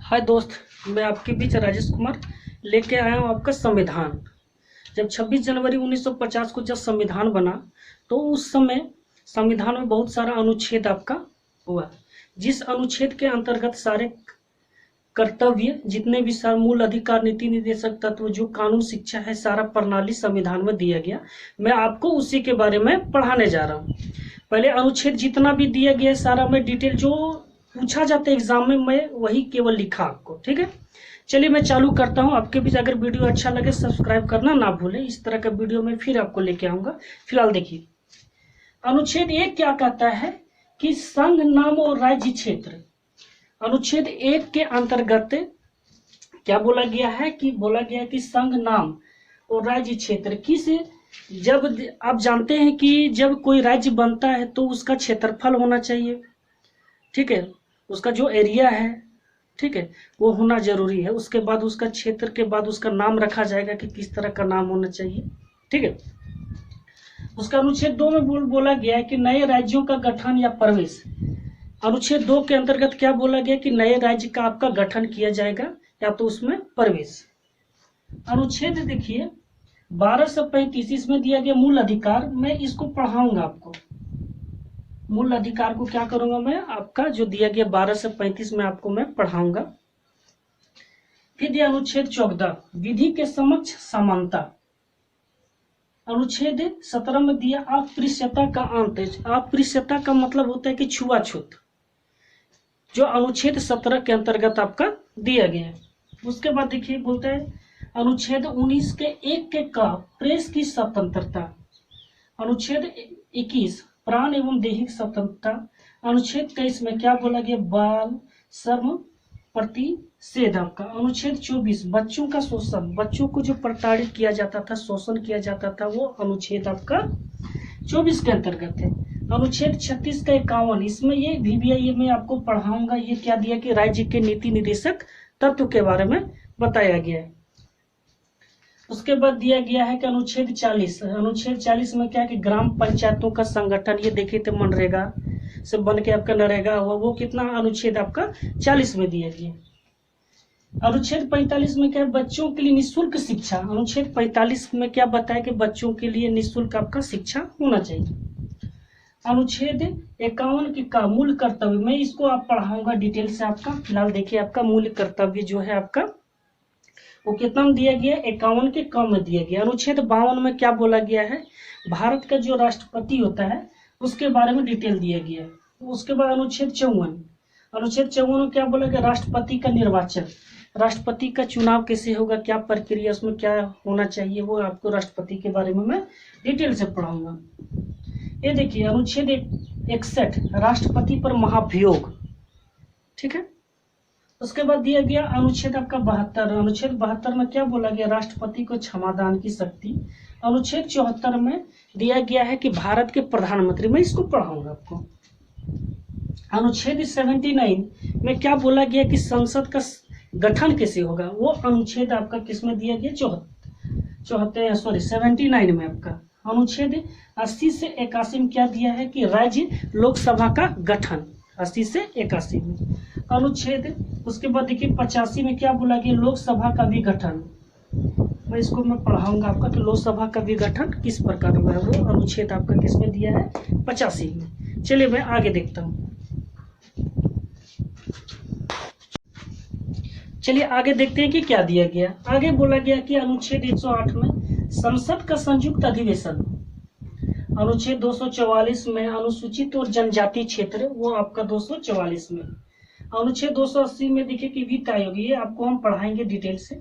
हाय दोस्त, मैं आपके बीच राजेश कुमार लेके आया हूँ आपका संविधान। जब 26 जनवरी 1950 को जब संविधान बना तो उस समय संविधान में बहुत सारा अनुच्छेद आपका हुआ, जिस अनुच्छेद के अंतर्गत सारे कर्तव्य जितने भी सारे मूल अधिकार, नीति निर्देशक तत्व, जो कानून, शिक्षा है, सारा प्रणाली संविधान में दिया गया। मैं आपको उसी के बारे में पढ़ाने जा रहा हूँ। पहले अनुच्छेद जितना भी दिया गया सारा मैं डिटेल जो पूछा जाता है एग्जाम में मैं वही केवल लिखा आपको, ठीक है। चलिए मैं चालू करता हूँ। आपके बीच अगर वीडियो अच्छा लगे सब्सक्राइब करना ना भूलें, इस तरह का वीडियो मैं फिर आपको लेके आऊंगा। फिलहाल देखिए, अनुच्छेद 1 क्या कहता है कि संघ, नाम और राज्य क्षेत्र। अनुच्छेद 1 के अंतर्गत क्या बोला गया है कि संघ, नाम और राज्य क्षेत्र किस, जब आप जानते हैं कि जब कोई राज्य बनता है तो उसका क्षेत्रफल होना चाहिए, ठीक है, उसका जो एरिया है, ठीक है, वो होना जरूरी है। उसके बाद उसका क्षेत्र के बाद उसका नाम रखा जाएगा कि किस तरह का नाम होना चाहिए, ठीक है। उसका अनुच्छेद 2 में बोला गया है कि नए राज्यों का गठन या प्रवेश। अनुच्छेद 2 के अंतर्गत क्या बोला गया कि नए राज्य का आपका गठन किया जाएगा या तो उसमें प्रवेश। अनुच्छेद देखिए 1235 इसमें दिया गया मूल अधिकार। मैं इसको पढ़ाऊंगा आपको, मूल अधिकार को क्या करूंगा मैं, आपका जो दिया गया 1235 में आपको मैं पढ़ाऊंगा। फिर दिया अनुच्छेद 14 विधि के समक्ष समानता। अनुच्छेद 17 में दिया अस्पृश्यता का अंत। अस्पृश्यता का मतलब होता है कि छुआछूत, जो अनुच्छेद 17 के अंतर्गत आपका दिया गया है। उसके बाद देखिए बोलता है अनुच्छेद 19 के 1 के का प्रेस की स्वतंत्रता। अनुच्छेद 21 प्राण एवं दैहिक स्वतंत्रता। अनुच्छेद 23 में क्या बोला गया, बाल श्रम प्रतिषेध आपका। अनुच्छेद 24 बच्चों का शोषण, बच्चों को जो प्रताड़ित किया जाता था, शोषण किया जाता था, वो अनुच्छेद आपका 24 के अंतर्गत है। अनुच्छेद 36 का 51 इसमें ये VBI मैं आपको पढ़ाऊंगा। ये क्या दिया कि राज्य के नीति निर्देशक तत्व के बारे में बताया गया है। उसके बाद दिया गया है कि अनुच्छेद 40, अनुच्छेद 40 में क्या कि ग्राम पंचायतों का संगठन। ये देखिए तो मनरेगा से बन के आपका नरेगा हुआ, वो कितना अनुच्छेद आपका 40 में दिया गया। अनुच्छेद 45 में क्या है, बच्चों के लिए निःशुल्क शिक्षा। अनुच्छेद 45 में क्या बताया कि बच्चों के लिए निःशुल्क आपका शिक्षा होना चाहिए। अनुच्छेद 51 की का मूल कर्तव्य, मैं इसको आप पढ़ाऊंगा डिटेल से आपका। फिलहाल देखिए आपका मूल कर्तव्य जो है आपका वो कितना में दिया गया, 51 के कम में दिया गया। अनुच्छेद 52 में क्या बोला गया है, भारत का जो राष्ट्रपति होता है उसके बारे में डिटेल दिया गया है। उसके बाद अनुच्छेद 54, अनुच्छेड 54 में क्या बोला गया, राष्ट्रपति का निर्वाचन, राष्ट्रपति का चुनाव कैसे होगा, क्या प्रक्रिया, उसमें क्या होना चाहिए, वो आपको राष्ट्रपति के बारे में मैं डिटेल से पढ़ाऊंगा। ये देखिए अनुच्छेद 61 राष्ट्रपति पर महाभियोग, ठीक है। उसके बाद दिया गया अनुच्छेद आपका 72, अनुच्छेद 72 में क्या बोला गया, राष्ट्रपति को क्षमादान की शक्ति। अनुच्छेद 74 में दिया गया है कि भारत के प्रधानमंत्री, मैं इसको पढ़ाऊंगा आपको। अनुच्छेद 79 में क्या बोला गया कि संसद का गठन कैसे होगा, वो अनुच्छेद आपका किसमें दिया गया, 79 में आपका। अनुच्छेद 80 से 81 में क्या दिया है कि राज्य लोकसभा का गठन, 80 से 81 में। अनुच्छेद उसके बाद देखिए 85 में क्या बोला गया, लोकसभा का भी गठन। मैं इसको मैं पढ़ाऊंगा आपका कि लोकसभा का भी गठन किस प्रकार हुआ है, वो अनुच्छेद आपका किसमें दिया है, 85 में। चलिए मैं आगे देखता हूँ। चलिए आगे देखते हैं कि क्या दिया गया। आगे बोला गया कि अनुच्छेद 108 में संसद का संयुक्त अधिवेशन। अनुच्छेद 244 में अनुसूचित और जनजाति क्षेत्र, वो आपका 244 में। अनुच्छेद 280 में देखिए कि वित्त आयोग, ये आपको हम पढ़ाएंगे डिटेल से।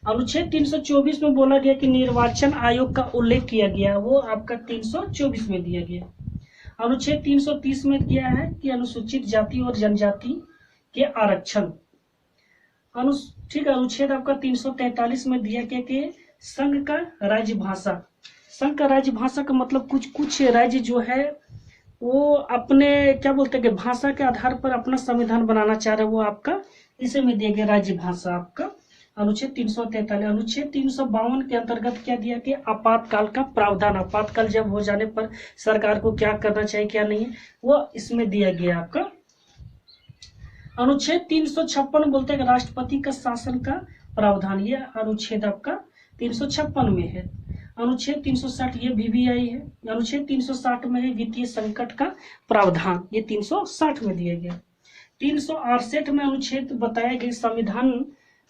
अनुच्छेद 324 में बोला गया कि निर्वाचन आयोग का उल्लेख किया गया, वो आपका 324 में दिया गया। अनुच्छेद 330 में किया है कि अनुसूचित जाति और जनजाति के आरक्षण। ठीक है। अनुच्छेद आपका 343 में दिया गया कि संघ का राज्य भाषा। संघ का राज्य भाषा का मतलब कुछ राज्य जो है वो अपने क्या बोलते हैं कि भाषा के आधार पर अपना संविधान बनाना चाह रहे, वो आपका इसे में दिया गया राज्य भाषा आपका। अनुच्छेद 343। अनुच्छेद 352 के अंतर्गत क्या दिया कि आपातकाल का प्रावधान, आपातकाल जब हो जाने पर सरकार को क्या करना चाहिए क्या नहीं, वो इसमें दिया गया आपका। अनुच्छेद 356 बोलते हैं कि राष्ट्रपति का शासन का प्रावधान, ये अनुच्छेद आपका 356 में है। अनुच्छेद 360 ये VVI है। अनुच्छेद 360 में है वित्तीय संकट का प्रावधान, ये 360 में दिया गया। 368 में अनुच्छेद बताया गया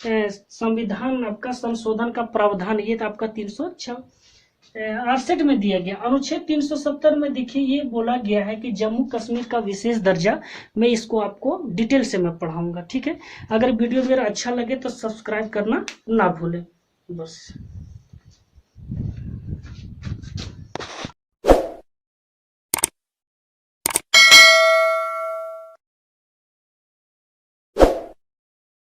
संविधान आपका संशोधन का प्रावधान, ये था आपका 368 में दिया गया। अनुच्छेद 370 में देखिए ये बोला गया है कि जम्मू कश्मीर का विशेष दर्जा, मैं इसको आपको डिटेल से मैं पढ़ाऊंगा, ठीक है। अगर वीडियो मेरा अच्छा लगे तो सब्सक्राइब करना ना भूलें बस।